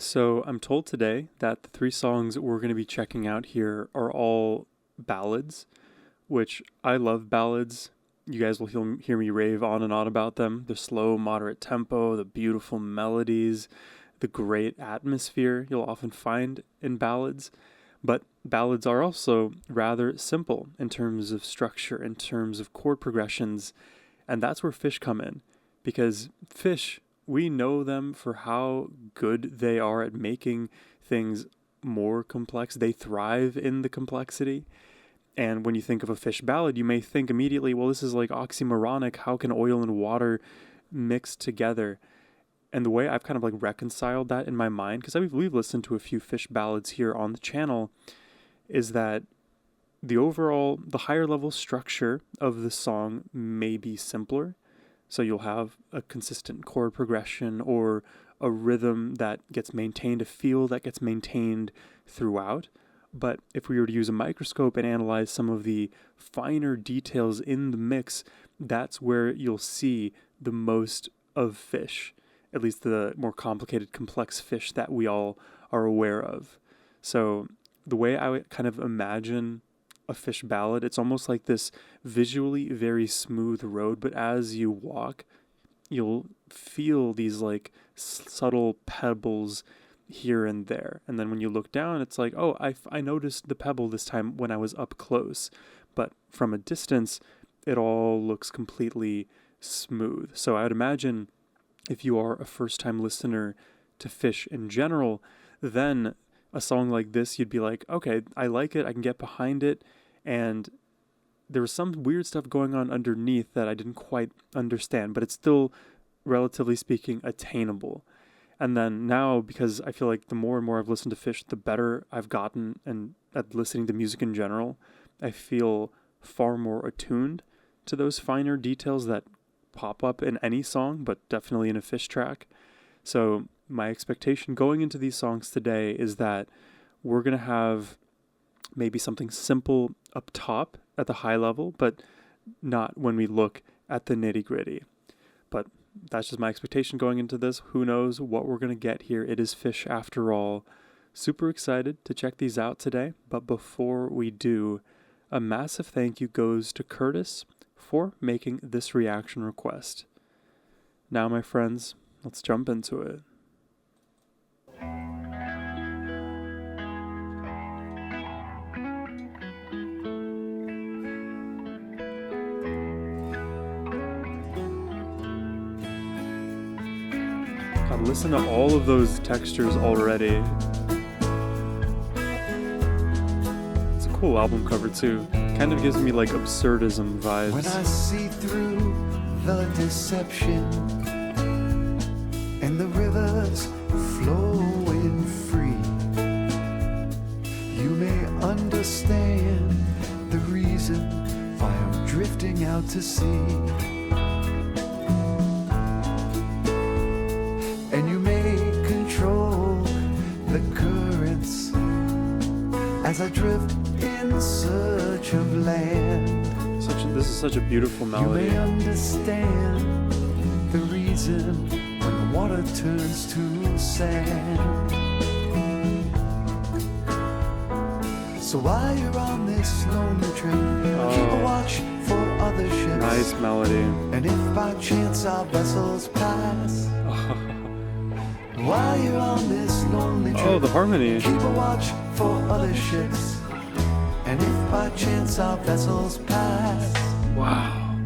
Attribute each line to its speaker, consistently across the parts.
Speaker 1: So I'm told today that the three songs we're going to be checking out here are all ballads, which I love ballads. You guys will hear me rave on and on about them. The slow, moderate tempo, the beautiful melodies, the great atmosphere you'll often find in ballads. But ballads are also rather simple in terms of structure, in terms of chord progressions, and that's where Phish come in. Because Phish, we know them for how good they are at making things more complex. They thrive in the complexity. And when you think of a Phish ballad, you may think immediately, well, this is like oxymoronic. How can oil and water mix together? And the way I've kind of like reconciled that in my mind, because we've listened to a few Phish ballads here on the channel, is that the higher level structure of the song may be simpler. So you'll have a consistent chord progression or a rhythm that gets maintained, a feel that gets maintained throughout. But if we were to use a microscope and analyze some of the finer details in the mix, that's where you'll see the most of Phish, at least the more complicated, complex Phish that we all are aware of. So the way I would kind of imagine a Phish ballad, it's almost like this visually very smooth road, but as you walk, you'll feel these like subtle pebbles here and there. And then when you look down, it's like, oh, I noticed the pebble this time when I was up close. But from a distance, it all looks completely smooth. So I would imagine if you are a first-time listener to Phish in general, then a song like this, you'd be like, okay, I like it, I can get behind it, and there was some weird stuff going on underneath that I didn't quite understand, but it's still, relatively speaking, attainable. And then now, because I feel like the more and more I've listened to Phish, the better I've gotten and at listening to music in general, I feel far more attuned to those finer details that pop up in any song, but definitely in a Phish track. So my expectation going into these songs today is that we're going to have maybe something simple up top at the high level, but not when we look at the nitty gritty. But that's just my expectation going into this. Who knows what we're going to get here? It is Phish after all. Super excited to check these out today. But before we do, a massive thank you goes to Curtis for making this reaction request. Now, my friends, let's jump into it. God, listen to all of those textures already. It's a cool album cover too. Kind of gives me like absurdism vibes.
Speaker 2: When I see through the deception and the rivers flowing free, you may understand the reason why I'm drifting out to sea. And you may control the currents as I drift in search of land.
Speaker 1: This is such a beautiful melody.
Speaker 2: You may understand the reason when the water turns to sand. So while you're on this lonely train, keep a watch for other ships.
Speaker 1: Nice melody.
Speaker 2: And if by chance our vessels pass, while you're on this lonely train,
Speaker 1: the harmony.
Speaker 2: keep a watch for other ships. And if by chance our vessels pass,
Speaker 1: Wow.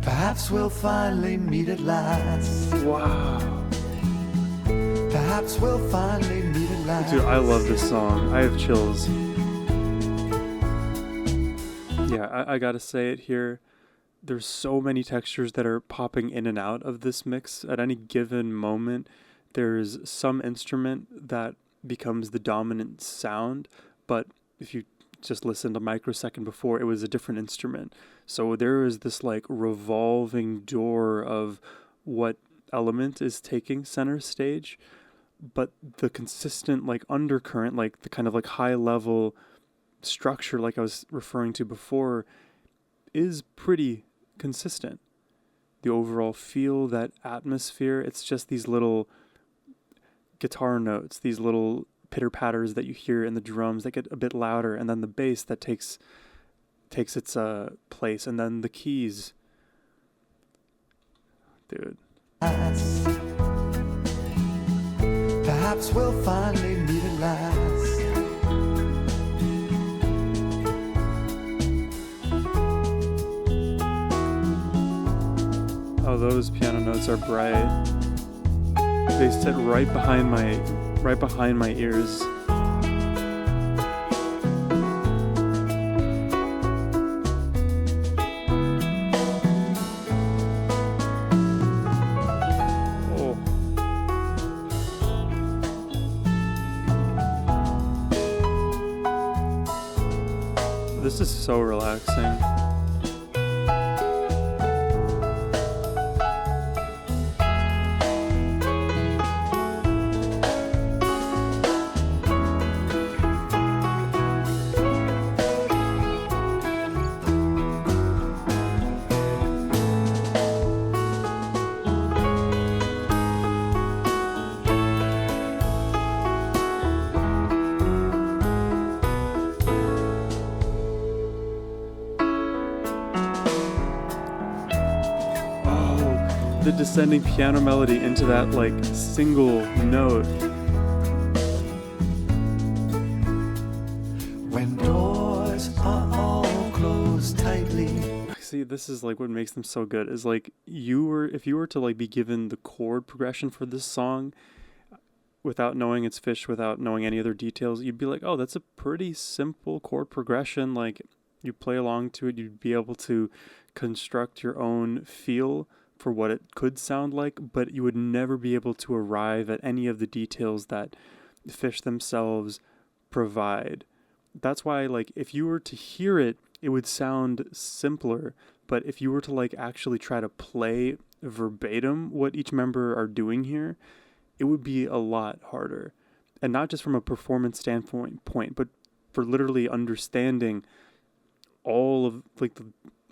Speaker 2: perhaps we'll finally meet at last.
Speaker 1: Wow.
Speaker 2: Perhaps we'll finally meet at last.
Speaker 1: Dude, I love this song. I have chills. Yeah, I gotta say it here. There's so many textures that are popping in and out of this mix. At any given moment, there's some instrument that becomes the dominant sound, but if you just listened a microsecond before, it was a different instrument. So there is this like revolving door of what element is taking center stage, but the consistent like undercurrent, like the kind of like high level structure like I was referring to before is pretty consistent. The overall feel, that atmosphere, it's just these little guitar notes, these little pitter patters that you hear in the drums that get a bit louder, and then the bass that takes its place, and then the keys. Dude.
Speaker 2: Perhaps we'll finally meet at last.
Speaker 1: Oh, those piano notes are bright. They sit right behind my ears. Oh. This is so relaxing. The descending piano melody into that like single note.
Speaker 2: When doors are all closed tightly.
Speaker 1: See, this is like what makes them so good, is like if you were to like be given the chord progression for this song without knowing it's Phish, without knowing any other details, you'd be like, oh, that's a pretty simple chord progression. Like, you play along to it, you'd be able to construct your own feel for what it could sound like, but you would never be able to arrive at any of the details that Phish themselves provide. That's why, like, if you were to hear it, it would sound simpler, but if you were to like actually try to play verbatim what each member are doing here, it would be a lot harder. And not just from a performance standpoint, but for literally understanding all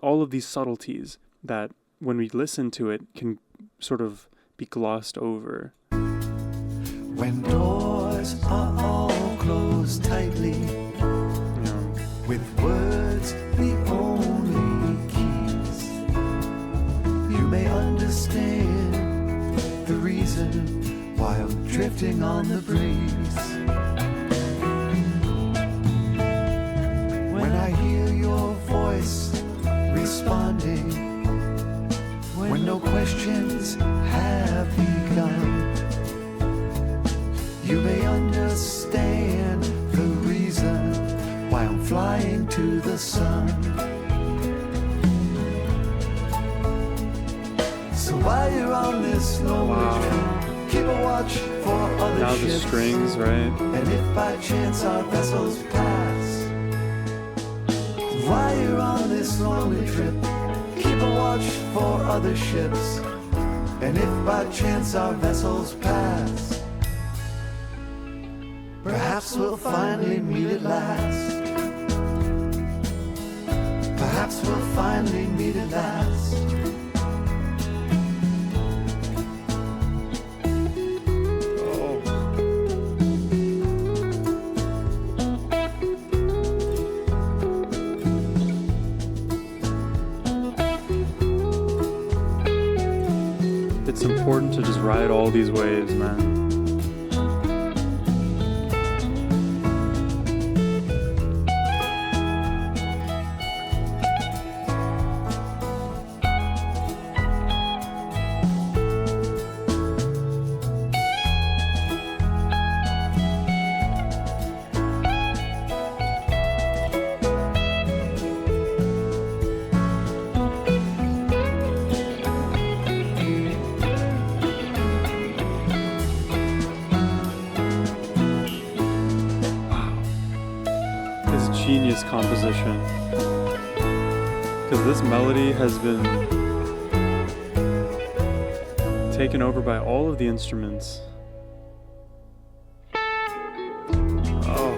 Speaker 1: of these subtleties that when we listen to it can sort of be glossed over.
Speaker 2: When doors are all closed tightly, with words the only keys, you may understand the reason why I'm drifting on the breeze. When I hear your voice responding, when no questions have begun, you may understand the reason why I'm flying to the sun. So while you're on this lonely trip, keep a watch for other
Speaker 1: now
Speaker 2: ships.
Speaker 1: The strings, right?
Speaker 2: And if by chance our vessels pass, while you're on this lonely trip, keep a watch for other ships. And if by chance our vessels pass, perhaps we'll finally meet at last. Perhaps we'll finally meet at last.
Speaker 1: It's important to just ride all these waves, man. Genius composition, because this melody has been taken over by all of the instruments. Oh.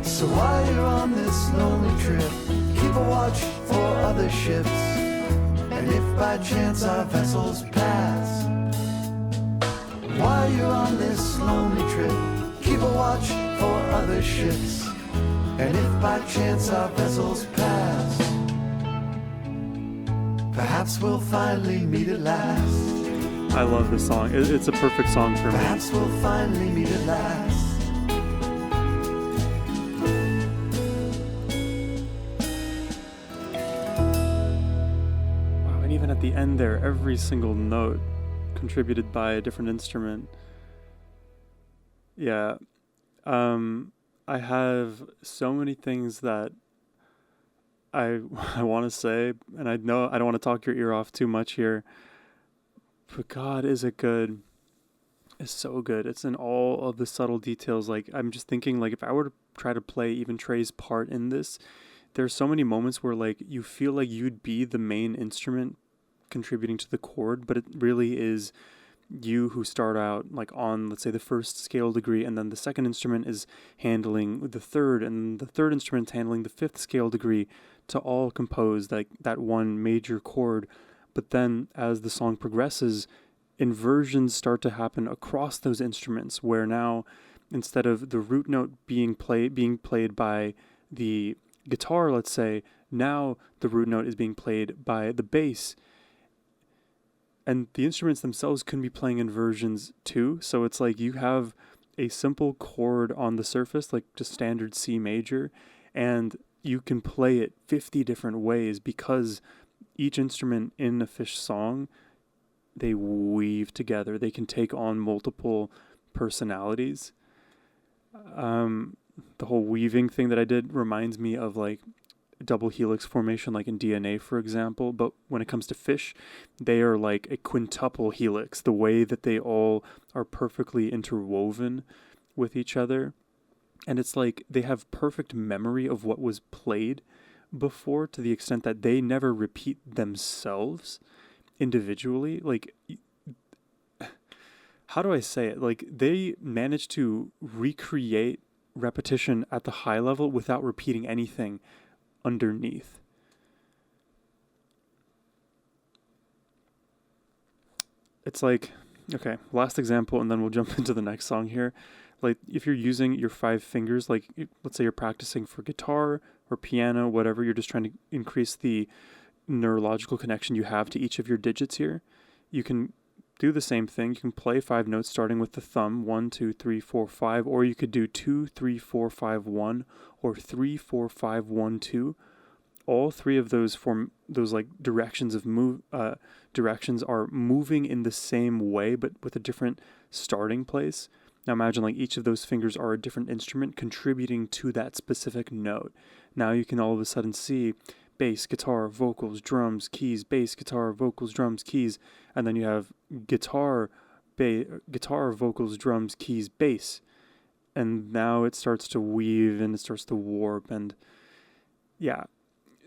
Speaker 2: So while you're on this lonely trip, keep a watch for other ships. And if by chance our vessels pass, while you're on this lonely trip, keep a watch for other ships. And if by chance our vessels pass, perhaps we'll finally meet at last.
Speaker 1: I love this song. It's a perfect song for me.
Speaker 2: Perhaps we'll finally meet at last.
Speaker 1: Wow, and even at the end there, every single note contributed by a different instrument. Yeah. I have so many things that I want to say, and I know I don't want to talk your ear off too much here, but God, is it good. It's so good. It's in all of the subtle details. Like, I'm just thinking, like, if I were to try to play even Trey's part in this, there's so many moments where, like, you feel like you'd be the main instrument contributing to the chord, but it really is you who start out like on, let's say, the first scale degree, and then the second instrument is handling the third, and the third instrument handling the fifth scale degree, to all compose like that one major chord. But then as the song progresses, inversions start to happen across those instruments, where now instead of the root note being played by the guitar, let's say, now the root note is being played by the bass. And the instruments themselves can be playing inversions too. So it's like you have a simple chord on the surface, like just standard C major, and you can play it 50 different ways because each instrument in a Phish song, they weave together. They can take on multiple personalities. The whole weaving thing that I did reminds me of like double helix formation, like in DNA, for example. But when it comes to Phish, they are like a quintuple helix, the way that they all are perfectly interwoven with each other. And it's like they have perfect memory of what was played before, to the extent that they never repeat themselves individually. Like, how do I say it? Like, they manage to recreate repetition at the high level without repeating anything underneath. It's like, okay, last example, and then we'll jump into the next song here. Like, if you're using your 5 fingers, like, let's say you're practicing for guitar or piano, whatever, you're just trying to increase the neurological connection you have to each of your digits here. You can do the same thing. You can play 5 notes starting with the thumb, 1, 2, 3, 4, 5, or you could do 2, 3, 4, 5, 1, or 3, 4, 5, 1, 2. All 3 of those like directions of directions are moving in the same way, but with a different starting place. Now imagine like each of those fingers are a different instrument contributing to that specific note. Now you can all of a sudden see bass, guitar, vocals, drums, keys, bass, guitar, vocals, drums, keys, and then you have guitar, vocals, drums, keys, bass. And now it starts to weave and it starts to warp, and yeah.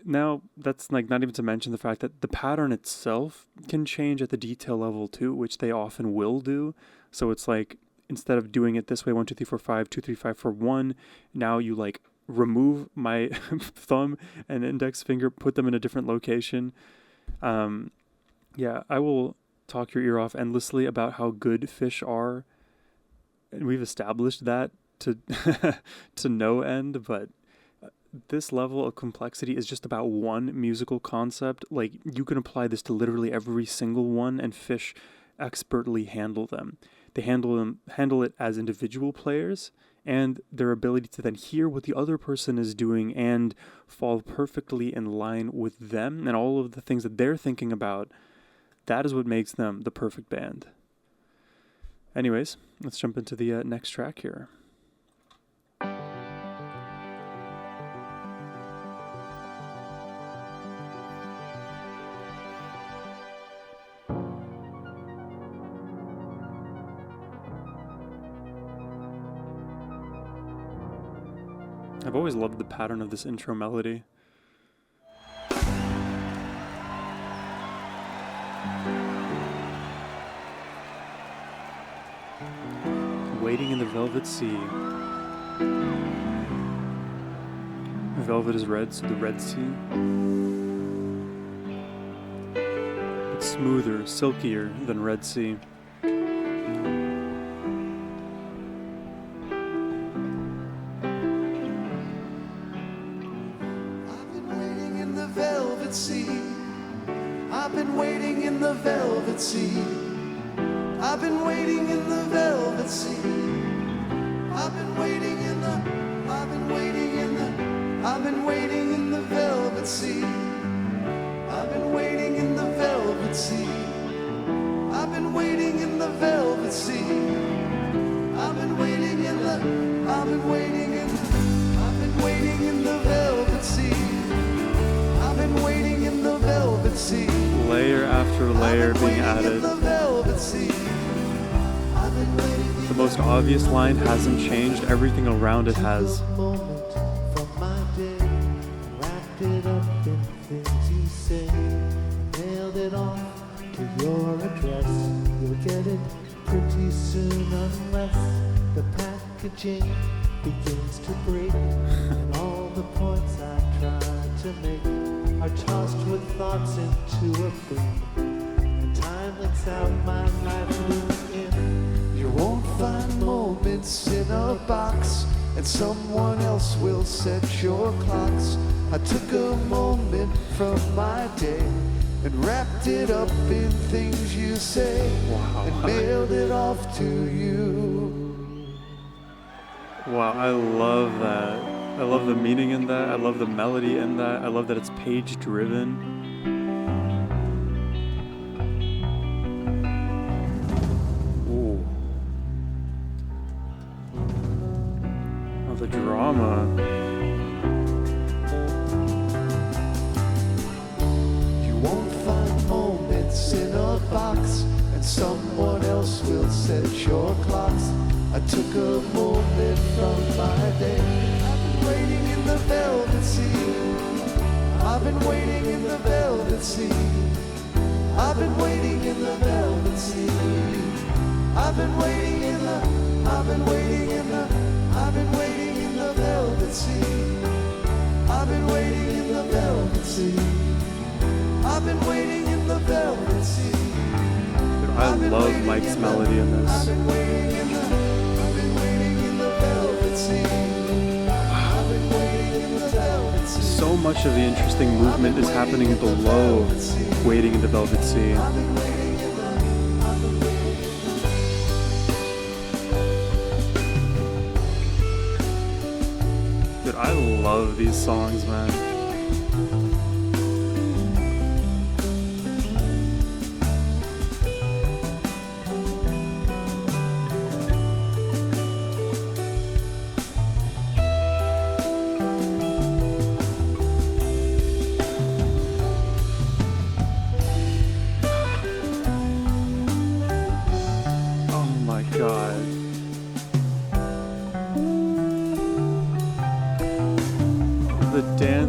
Speaker 1: Now that's like not even to mention the fact that the pattern itself can change at the detail level too, which they often will do. So it's like, instead of doing it this way, 1, 2, 3, 4, 5, 2, 3, 5, 4, 1, now you like remove my thumb and index finger, put them in a different location. Yeah, I will talk your ear off endlessly about how good Phish are, and we've established that to to no end, but this level of complexity is just about one musical concept. Like, you can apply this to literally every single one, and Phish expertly handle them. They handle it as individual players, and their ability to then hear what the other person is doing and fall perfectly in line with them and all of the things that they're thinking about. That is what makes them the perfect band. Anyways, let's jump into the next track here. I've always loved the pattern of this intro melody. Waiting in the Velvet Sea. Velvet is red, so the Red Sea. smoother, silkier than Red Sea.
Speaker 2: I've been waiting in the velvet sea. I've been waiting in the velvet sea. I've been waiting in the, I've been waiting in the, I've been waiting in the velvet sea. I've been waiting in the velvet sea. I've been waiting in the velvet sea. I've been waiting in the, I've been waiting in the, I've been waiting in the velvet sea. I've been waiting in the velvet sea.
Speaker 1: Layer after layer being added. The most obvious line hasn't changed, everything around it has.
Speaker 2: Mailed it off to your address. You'll get it pretty soon unless the packaging begins to break and all the points I tried to make are tossed with thoughts into a bin. And time lets out, my life moves in. You won't find moments in a box, and someone else will set your clocks. I took a moment from my day and wrapped it up in things you say. Wow. And mailed it off to you.
Speaker 1: Wow, I love that. I love the meaning in that. I love the melody in that. I love that it's page driven. Ooh. Oh, the drama.
Speaker 2: You won't find moments in a box, and someone else will set your clocks. I took a moment from my day. Waiting in the velvet sea. I've been waiting in the velvet sea. I've been waiting in the velvet sea. I've been waiting in the, I've been waiting in the, I've been waiting in the velvet sea. I've been waiting in the velvet sea. I've been waiting in the velvet sea.
Speaker 1: I love Mike's melody in this.
Speaker 2: I've been waiting in the, I've been waiting in the velvet sea.
Speaker 1: So much of the interesting movement is happening below Waiting in the Velvet Sea. Dude, I love these songs, man.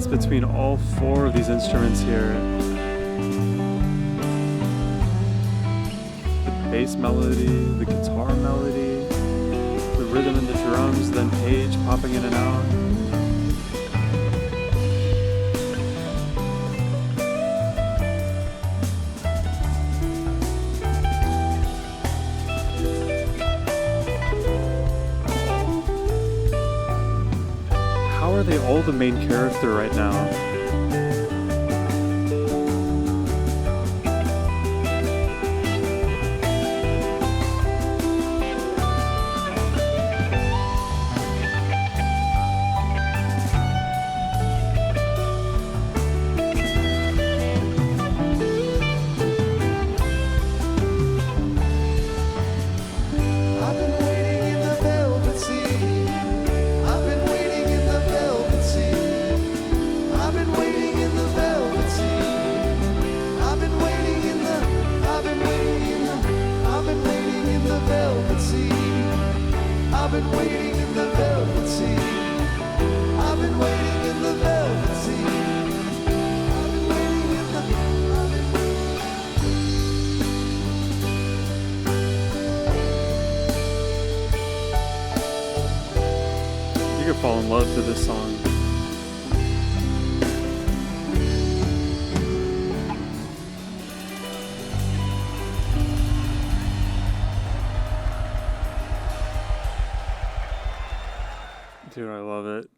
Speaker 1: Between all four of these instruments here. The bass melody, the guitar melody, the rhythm and the drums, then Paige popping in and out. How are they all the main character right now? You could fall in love to this song. Dude, I love it.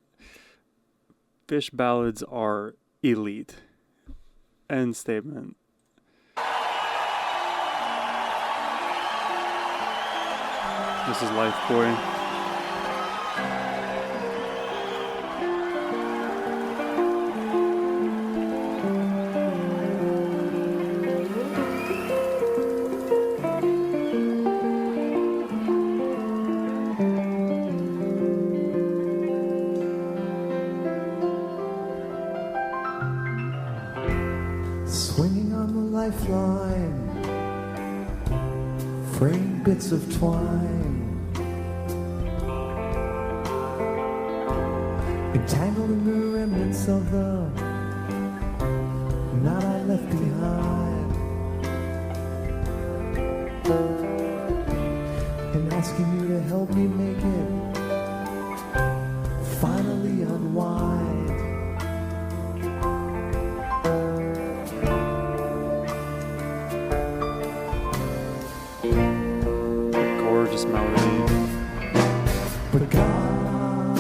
Speaker 1: Phish ballads are elite. End statement. This is Lifeboy.
Speaker 2: Swinging on the lifeline, fraying bits of twine, entangled in the remnants of the night I left behind, and asking you to help me make it finally unwind.
Speaker 1: Gorgeous melody.
Speaker 2: But God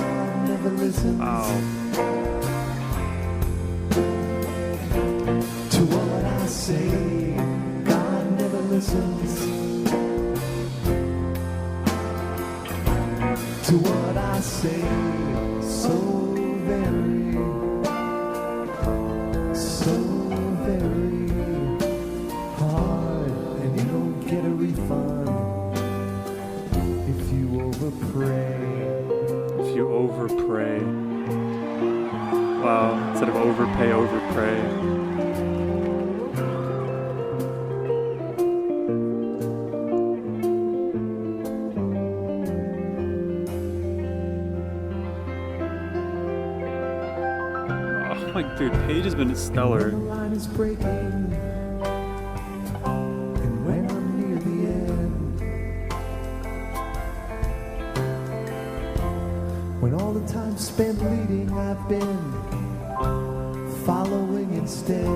Speaker 2: never listens to what I say. God never listens to what I say. So very hard, and you don't get a refund if you overpray.
Speaker 1: If you overpray. Wow, instead of overpay, overpray. Oh my dude, Paige has been stellar.
Speaker 2: The line is breaking, and when I'm near the end, when all the time spent leading I've been following instead,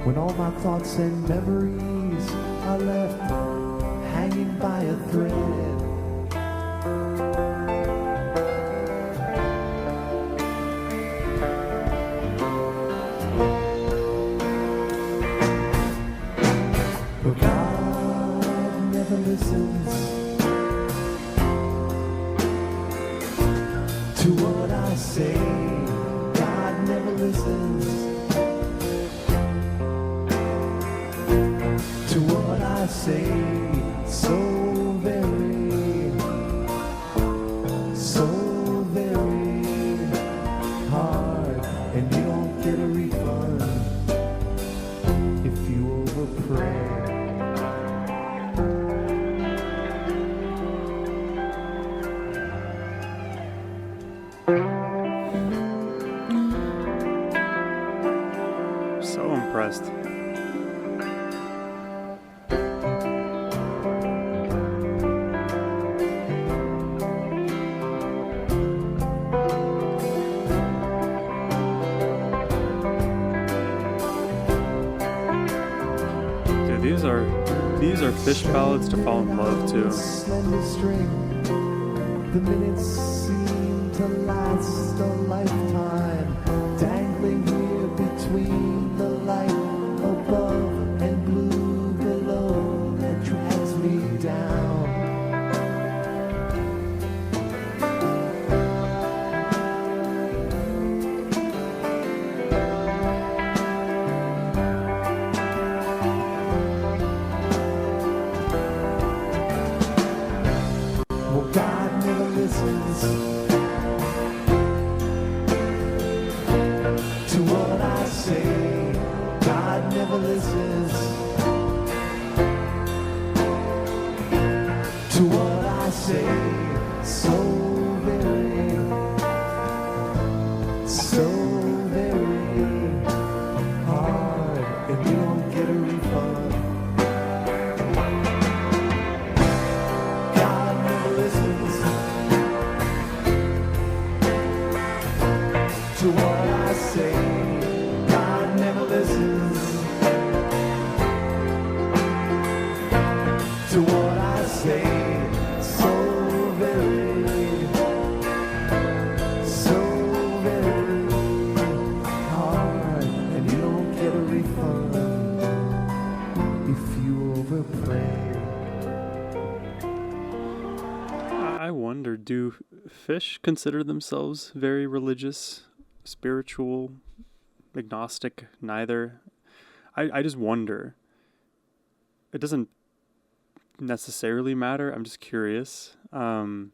Speaker 2: when all my thoughts and memories are left hanging by a thread. But God never listens to what I say. God never listens to what I say. So very hard, and you don't get a refund if you overpray.
Speaker 1: So impressed. Dude, these are Phish ballads to fall in love to.
Speaker 2: Slender string, the minutes seem to last a lifetime, dangling here between the light above and blue below that drags me down. Well, God never listens to what I say. God never listens to what I say. So very hard, and you don't get a refund. God never listens to what I say. God never listens to what I say.
Speaker 1: do Phish consider themselves very religious, spiritual, agnostic, neither? I just wonder. It doesn't necessarily matter. I'm just curious. God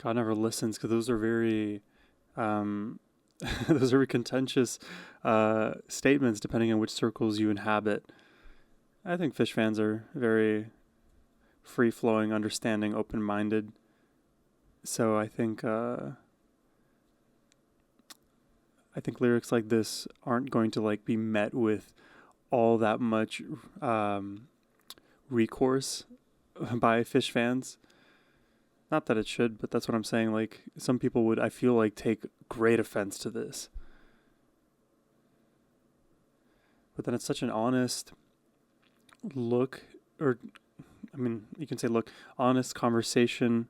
Speaker 1: never listens, because those are very those are very contentious statements depending on which circles you inhabit. I think Phish fans are very free-flowing, understanding, open-minded. So I think lyrics like this aren't going to like be met with all that much recourse by Phish fans. Not that it should, but that's what I'm saying. Like, some people would, I feel like, take great offense to this. But then it's such an honest look, or, I mean, you can say look, honest conversation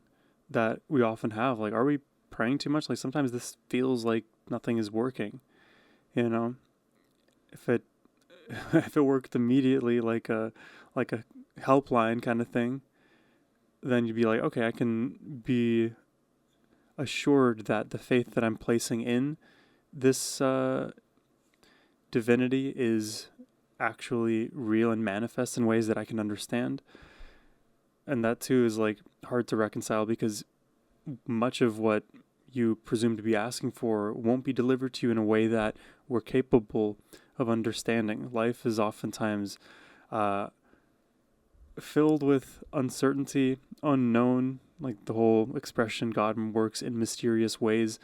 Speaker 1: that we often have. Like, are we praying too much? Like, sometimes this feels like nothing is working, you know? If it if it worked immediately, like a helpline kind of thing, then you'd be like, okay, I can be assured that the faith that I'm placing in this divinity is actually real and manifest in ways that I can understand. And that too is like hard to reconcile, because much of what you presume to be asking for won't be delivered to you in a way that we're capable of understanding. Life is oftentimes filled with uncertainty, unknown, like the whole expression, God works in mysterious ways.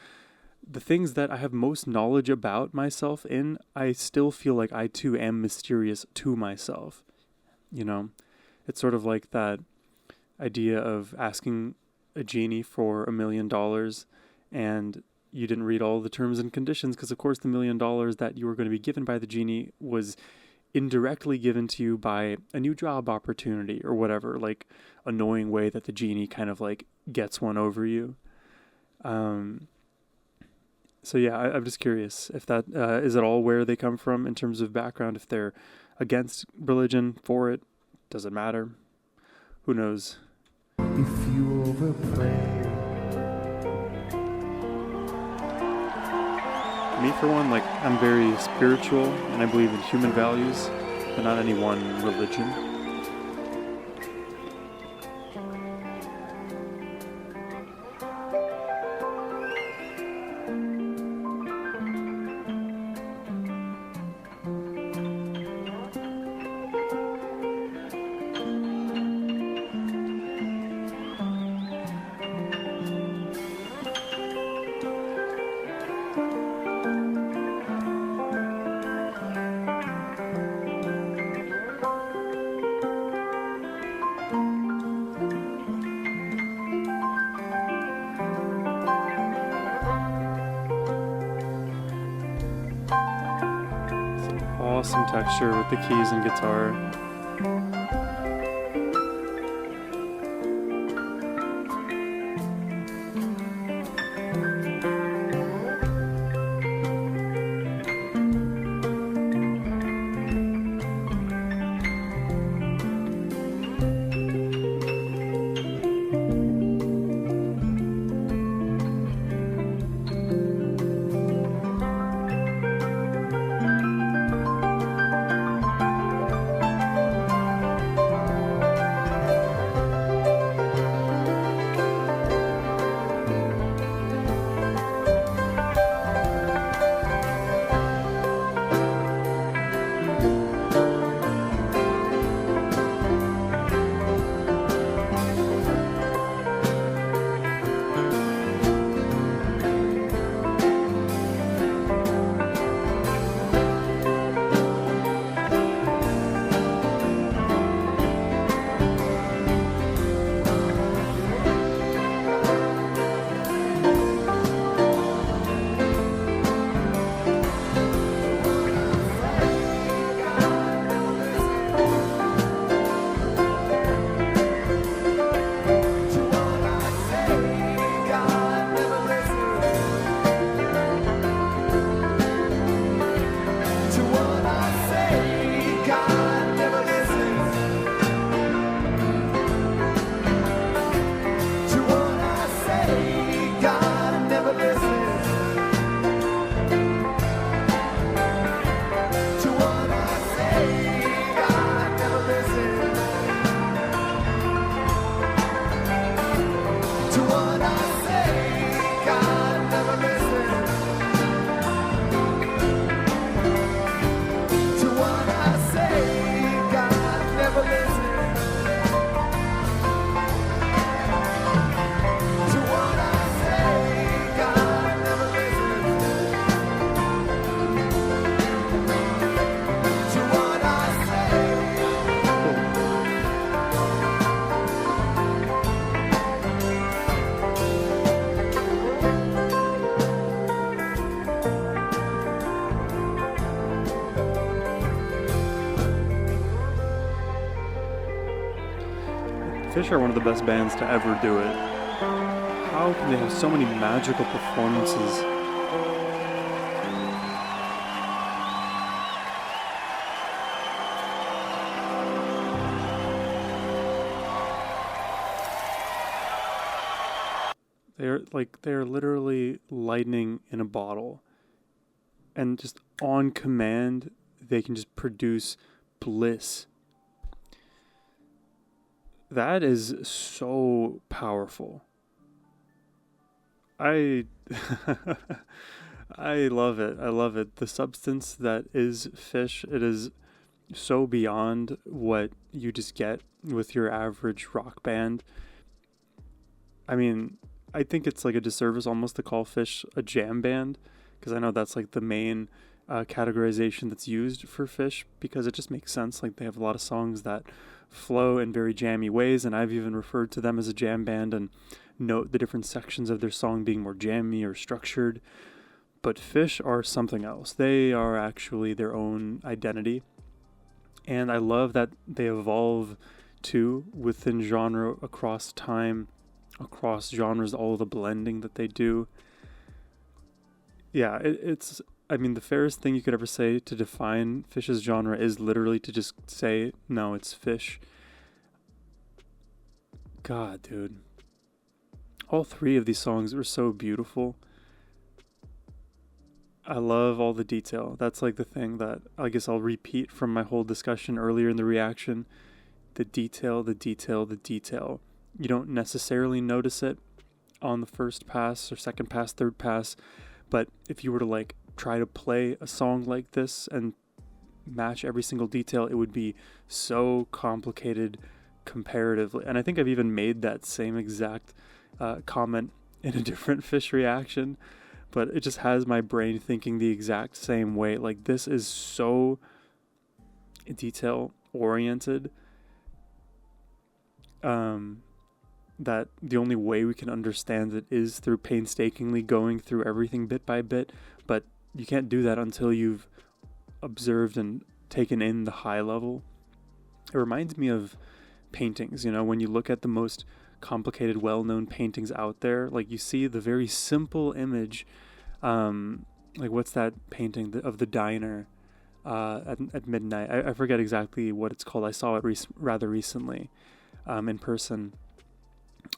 Speaker 1: The things that I have most knowledge about myself in, I still feel like I too am mysterious to myself. You know, it's sort of like that idea of asking a genie for $1 million and you didn't read all the terms and conditions, because of course the $1 million that you were going to be given by the genie was indirectly given to you by a new job opportunity or whatever, like annoying way that the genie kind of like gets one over you. So yeah, I'm just curious if that is at all where they come from in terms of background. If they're against religion, for it, does it matter? Who knows?
Speaker 2: If you overpray,
Speaker 1: Me, for one, like, I'm very spiritual and I believe in human values, but not any one religion. Awesome texture with the keys and guitar. Phish are one of the best bands to ever do it. How can they have so many magical performances? They're literally lightning in a bottle. And just on command, they can just produce bliss. That is so powerful. I I love it. I love it. The substance that is Phish, it is so beyond what you just get with your average rock band. I mean, I think it's like a disservice almost to call Phish a jam band, because I know that's like the main categorization that's used for Phish, because it just makes sense. Like they have a lot of songs that flow in very jammy ways, and I've even referred to them as a jam band and note the different sections of their song being more jammy or structured. But Phish are something else. They are actually their own identity, and I love that they evolve too within genre, across time, across genres, all the blending that they do. Yeah, it's, I mean, the fairest thing you could ever say to define Phish's genre is literally to just say, no, it's Phish. God, dude. All three of these songs were so beautiful. I love all the detail. That's like the thing that I guess I'll repeat from my whole discussion earlier in the reaction. The detail, the detail, the detail. You don't necessarily notice it on the first pass or second pass, third pass, but if you were to like try to play a song like this and match every single detail, it would be so complicated comparatively. And I think I've even made that same exact comment in a different Phish reaction, but it just has my brain thinking the exact same way. Like, this is so detail oriented that the only way we can understand it is through painstakingly going through everything bit by bit, but you can't do that until you've observed and taken in the high level. It reminds me of paintings, you know, when you look at the most complicated, well-known paintings out there, like you see the very simple image, like what's that painting of the diner at midnight? I forget exactly what it's called. I saw it rather recently in person.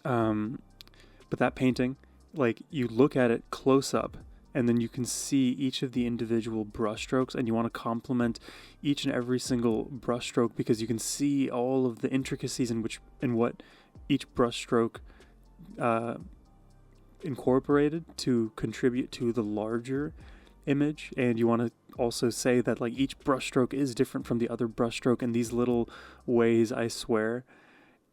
Speaker 1: But that painting, like you look at it close up and then you can see each of the individual brushstrokes, and you want to compliment each and every single brushstroke because you can see all of the intricacies in what each brushstroke incorporated to contribute to the larger image. And you want to also say that like each brushstroke is different from the other brushstroke in these little ways, I swear.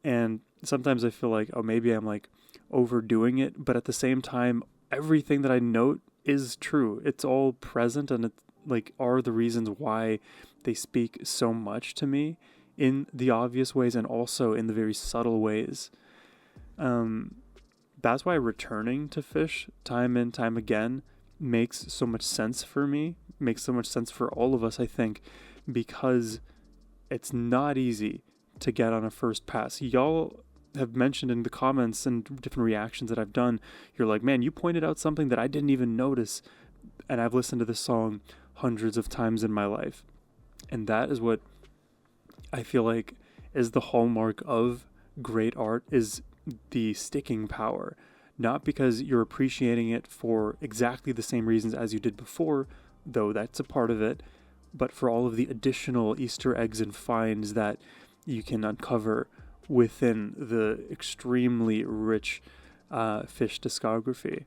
Speaker 1: And sometimes I feel like, oh, maybe I'm like overdoing it, but at the same time, everything that I note is true. It's all present, and it's like are the reasons why they speak so much to me in the obvious ways and also in the very subtle ways. That's why returning to Phish time and time again makes so much sense for me, makes so much sense for all of us, I think, because it's not easy to get on a first pass. Y'all have mentioned in the comments and different reactions that I've done, you're like, man, you pointed out something that I didn't even notice, and I've listened to this song hundreds of times in my life. And that is what I feel like is the hallmark of great art, is the sticking power. Not because you're appreciating it for exactly the same reasons as you did before, though that's a part of it, but for all of the additional Easter eggs and finds that you can uncover within the extremely rich Phish discography.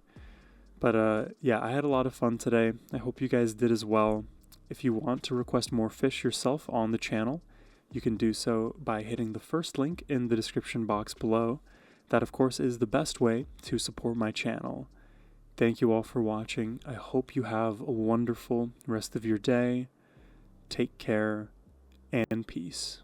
Speaker 1: But yeah, I had a lot of fun today. I hope you guys did as well. If you want to request more Phish yourself on the channel, you can do so by hitting the first link in the description box below. That, of course, is the best way to support my channel. Thank you all for watching. I hope you have a wonderful rest of your day. Take care and peace.